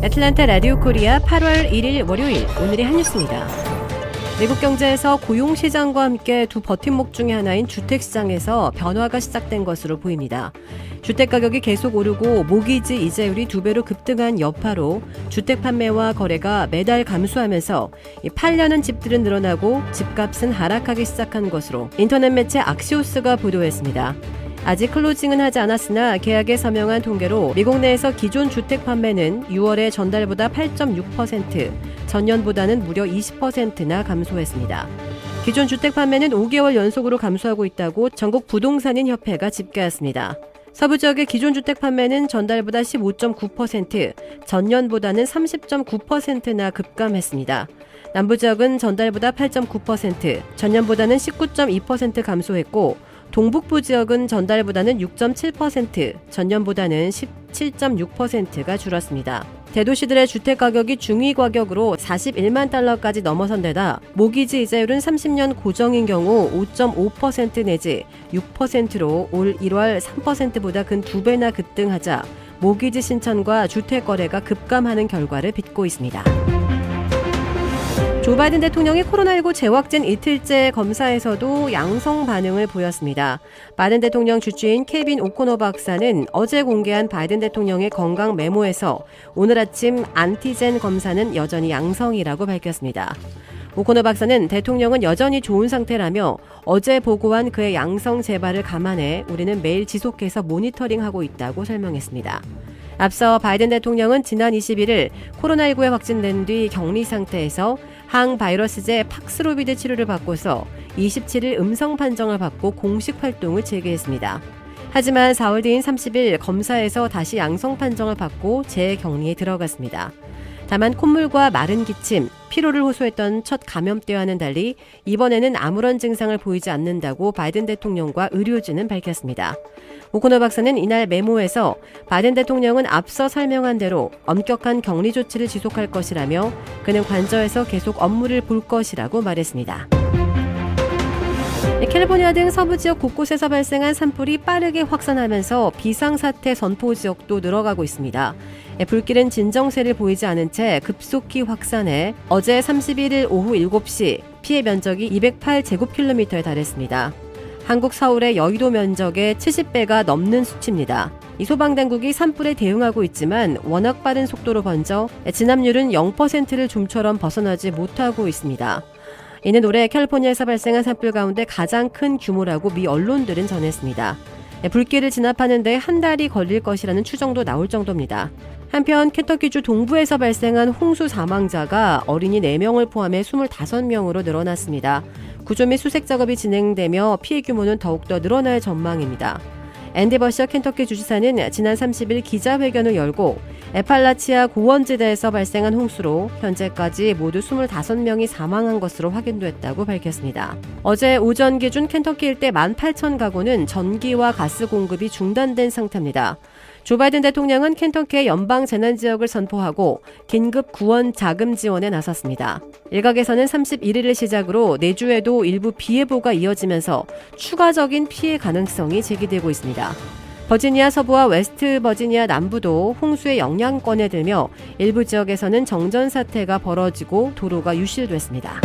애틀랜타 라디오 코리아 8월 1일 월요일 오늘의 한 뉴스입니다. 미국 경제에서 고용시장과 함께 두 버팀목 중의 하나인 주택시장에서 변화가 시작된 것으로 보입니다. 주택가격이 계속 오르고 모기지 이자율이 2배로 급등한 여파로 주택 판매와 거래가 매달 감소하면서 팔려는 집들은 늘어나고 집값은 하락하기 시작한 것으로 인터넷 매체 악시오스가 보도했습니다. 아직 클로징은 하지 않았으나 계약에 서명한 통계로 미국 내에서 기존 주택 판매는 6월에 전달보다 8.6%, 전년보다는 무려 20%나 감소했습니다. 기존 주택 판매는 5개월 연속으로 감소하고 있다고 전국 부동산인 협회가 집계했습니다. 서부 지역의 기존 주택 판매는 전달보다 15.9%, 전년보다는 30.9%나 급감했습니다. 남부 지역은 전달보다 8.9%, 전년보다는 19.2% 감소했고 동북부 지역은 전달보다는 6.7%, 전년보다는 17.6%가 줄었습니다. 대도시들의 주택가격이 중위 가격으로 41만 달러까지 넘어선 데다 모기지 이자율은 30년 고정인 경우 5.5% 내지 6%로 올 1월 3%보다 근 2배나 급등하자 모기지 신청과 주택 거래가 급감하는 결과를 빚고 있습니다. 조 바이든 대통령이 코로나19 재확진 이틀째 검사에서도 양성 반응을 보였습니다. 바이든 대통령 주치인 케빈 오코너 박사는 어제 공개한 바이든 대통령의 건강 메모에서 오늘 아침 안티젠 검사는 여전히 양성이라고 밝혔습니다. 오코너 박사는 대통령은 여전히 좋은 상태라며 어제 보고한 그의 양성 재발을 감안해 우리는 매일 지속해서 모니터링하고 있다고 설명했습니다. 앞서 바이든 대통령은 지난 21일 코로나19에 확진된 뒤 격리 상태에서 항바이러스제 팍스로비드 치료를 받고서 27일 음성 판정을 받고 공식 활동을 재개했습니다. 하지만 4월 뒤인 30일 검사에서 다시 양성 판정을 받고 재격리에 들어갔습니다. 다만 콧물과 마른 기침, 피로를 호소했던 첫 감염 때와는 달리 이번에는 아무런 증상을 보이지 않는다고 바이든 대통령과 의료진은 밝혔습니다. 오코너 박사는 이날 메모에서 바이든 대통령은 앞서 설명한 대로 엄격한 격리 조치를 지속할 것이라며 그는 관저에서 계속 업무를 볼 것이라고 말했습니다. 캘리포니아 등 서부 지역 곳곳에서 발생한 산불이 빠르게 확산하면서 비상사태 선포 지역도 늘어가고 있습니다. 불길은 진정세를 보이지 않은 채 급속히 확산해 어제 31일 오후 7시 피해 면적이 208제곱킬로미터에 달했습니다. 한국 서울의 여의도 면적의 70배가 넘는 수치입니다. 이 소방당국이 산불에 대응하고 있지만 워낙 빠른 속도로 번져 진압률은 0%를 좀처럼 벗어나지 못하고 있습니다. 이는 올해 캘리포니아에서 발생한 산불 가운데 가장 큰 규모라고 미 언론들은 전했습니다. 불길을 진압하는 데 한 달이 걸릴 것이라는 추정도 나올 정도입니다. 한편 켄터키주 동부에서 발생한 홍수 사망자가 어린이 4명을 포함해 25명으로 늘어났습니다. 구조 및 수색 작업이 진행되며 피해 규모는 더욱더 늘어날 전망입니다. 앤디 버셔 켄터키 주지사는 지난 30일 기자회견을 열고 에팔라치아 고원지대에서 발생한 홍수로 현재까지 모두 25명이 사망한 것으로 확인됐다고 밝혔습니다. 어제 오전 기준 켄터키 일대 18,000가구는 전기와 가스 공급이 중단된 상태입니다. 조 바이든 대통령은 켄터키의 연방 재난지역을 선포하고 긴급 구원 자금 지원에 나섰습니다. 일각에서는 31일을 시작으로 내주에도 일부 비 예보가 이어지면서 추가적인 피해 가능성이 제기되고 있습니다. 버지니아 서부와 웨스트 버지니아 남부도 홍수의 영향권에 들며 일부 지역에서는 정전 사태가 벌어지고 도로가 유실됐습니다.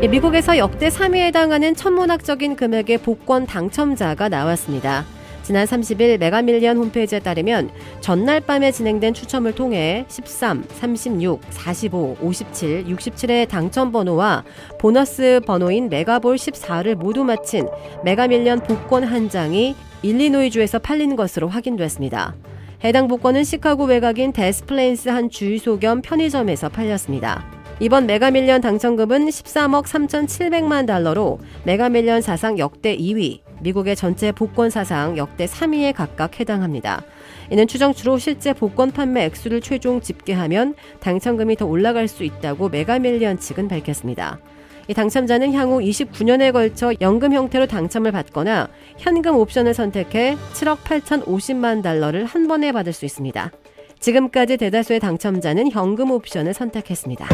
미국에서 역대 3위에 해당하는 천문학적인 금액의 복권 당첨자가 나왔습니다. 지난 30일 메가밀리언 홈페이지에 따르면 전날 밤에 진행된 추첨을 통해 13, 36, 45, 57, 67의 당첨 번호와 보너스 번호인 메가볼 14를 모두 마친 메가밀리언 복권 한 장이 일리노이주에서 팔린 것으로 확인됐습니다. 해당 복권은 시카고 외곽인 데스플레인스 한 주유소 겸 편의점에서 팔렸습니다. 이번 메가밀리언 당첨금은 13억 3,700만 달러로 메가밀리언 사상 역대 2위, 미국의 전체 복권 사상 역대 3위에 각각 해당합니다. 이는 추정치로 실제 복권 판매 액수를 최종 집계하면 당첨금이 더 올라갈 수 있다고 메가밀리언 측은 밝혔습니다. 이 당첨자는 향후 29년에 걸쳐 연금 형태로 당첨을 받거나 현금 옵션을 선택해 7억 8,050만 달러를 한 번에 받을 수 있습니다. 지금까지 대다수의 당첨자는 현금 옵션을 선택했습니다.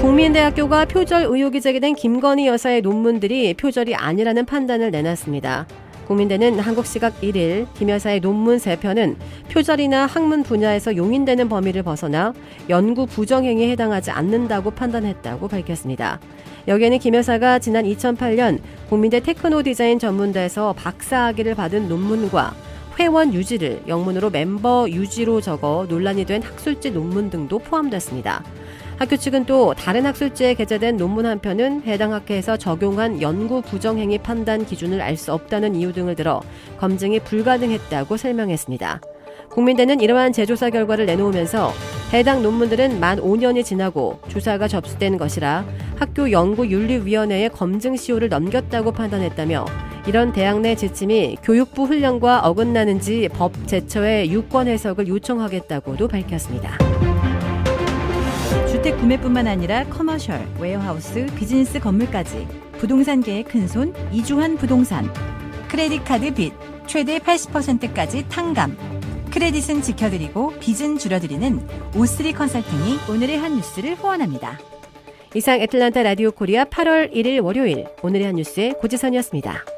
국민대학교가 표절 의혹이 제기된 김건희 여사의 논문들이 표절이 아니라는 판단을 내놨습니다. 국민대는 한국시각 1일 김 여사의 논문 3편은 표절이나 학문 분야에서 용인되는 범위를 벗어나 연구 부정행위에 해당하지 않는다고 판단했다고 밝혔습니다. 여기에는 김 여사가 지난 2008년 국민대 테크노 디자인 전문대에서 박사학위를 받은 논문과 회원 유지를 영문으로 멤버 유지로 적어 논란이 된 학술지 논문 등도 포함됐습니다. 학교 측은 또 다른 학술지에 게재된 논문 한 편은 해당 학회에서 적용한 연구 부정행위 판단 기준을 알 수 없다는 이유 등을 들어 검증이 불가능했다고 설명했습니다. 국민대는 이러한 재조사 결과를 내놓으면서 해당 논문들은 만 5년이 지나고 조사가 접수된 것이라 학교 연구윤리위원회에 검증 시효를 넘겼다고 판단했다며 이런 대학 내 지침이 교육부 훈령과 어긋나는지 법 제처에 유권 해석을 요청하겠다고도 밝혔습니다. 주택 구매뿐만 아니라 커머셜, 웨어하우스, 비즈니스 건물까지 부동산계의 큰손 이주환 부동산. 크레딧 카드 빚 최대 80%까지 탕감. 크레딧은 지켜드리고 빚은 줄여드리는 O3 컨설팅이 오늘의 한 뉴스를 후원합니다. 이상 애틀란타 라디오 코리아 8월 1일 월요일 오늘의 한 뉴스의 고지선이었습니다.